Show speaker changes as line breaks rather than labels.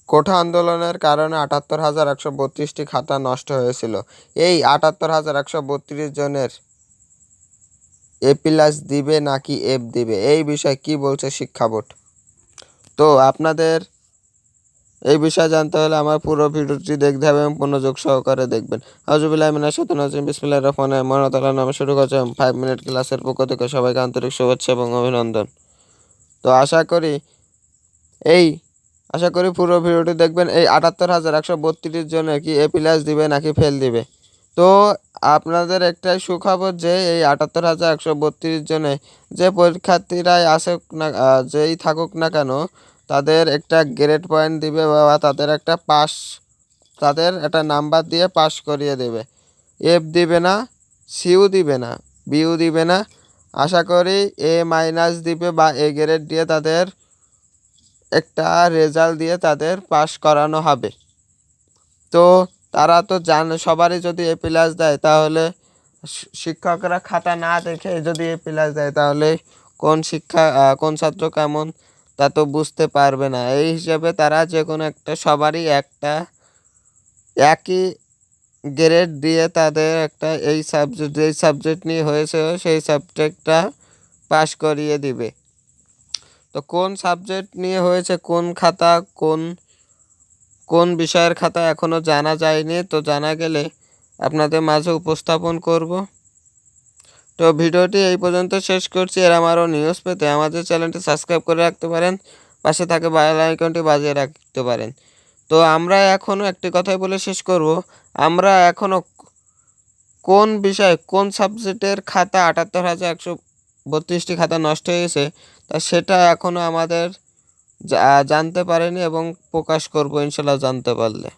কোঠা আন্দোলনের কারণে ৭৮,১৩২টি খাতা নষ্ট হয়েছিল। এই ৭৮,১৩২ জনের A+ দিবে নাকি F দিবে, এই বিষয়ে কি বলছে শিক্ষা বোর্ড। তো আপনাদের এই বিষয়ে জানতে হলে আমার পুরো ভিডিওটি দেখতে হবে এবং মনোযোগ সহকারে দেখবেন। আউযুবিল্লাহি মিনাশ শাইতানির রাজিম, বিসমিল্লাহির রহমানির রহিম। আল্লাহ তাআলার নামে শুরু করছি। 5 মিনিট ক্লাসের পক্ষ থেকে সবাইকে আন্তরিক শুভেচ্ছা এবং অভিনন্দন। তো আশা করি পুরো ভিডিওটি দেখবেন। এই ৭৮,১৩২ জনে কি A+ দিবে নাকি ফেল দিবে। তো আপনাদের একটাই সুখবর যে এই ৭৮,১৩২ জনে যে পরীক্ষার্থীরাই আসুক না, যেই থাকুক না কেন, তাদের একটা গ্রেড পয়েন্ট দিবে বা তাদের একটা নাম্বার দিয়ে পাস করিয়ে দেবে। F দিবে না, Cও দিবে না, Bও দিবে না। আশা করি A- দিবে বা A গ্রেড দিয়ে তাদের একটা রেজাল্ট দিয়ে তাদের পাস করানো হবে। তো তারা তো জানে, সবারই যদি A+ দেয় তাহলে শিক্ষকরা খাতা না দেখে যদি A+ দেয় তাহলে কোন ছাত্র কেমন তা তো বুঝতে পারবে না। এই হিসেবে তারা যে কোনো একটা সবারই একটা একই গ্রেড দিয়ে তাদের একটা যেই সাবজেক্ট নিয়ে হয়েছে সেই সাবজেক্টটা পাস করিয়ে দিবে। তো কোন সাবজেক্ট নিয়ে হয়েছে, কোন খাতা, কোন বিষয়ের খাতা এখনও জানা যায়নি। তো জানা গেলে আপনাদের মাঝে উপস্থাপন করব। তো ভিডিওটি এই পর্যন্ত শেষ করছি। আরও নিউজ পেতে আমাদের চ্যানেলটি সাবস্ক্রাইব করে রাখতে পারেন, পাশে থাকে বেল আইকনটি বাজিয়ে রাখতে পারেন। তো আমরা এখনও একটি কথাই বলে শেষ করব, আমরা এখনও কোন বিষয় কোন সাবজেক্টের খাতা ৭৮,১৩২টি খাতা নষ্ট হয়েছে তা সেটা এখনও আমাদের জানতে পারেনি এবং প্রকাশ করব ইনশাল্লাহ জানতে পারলে।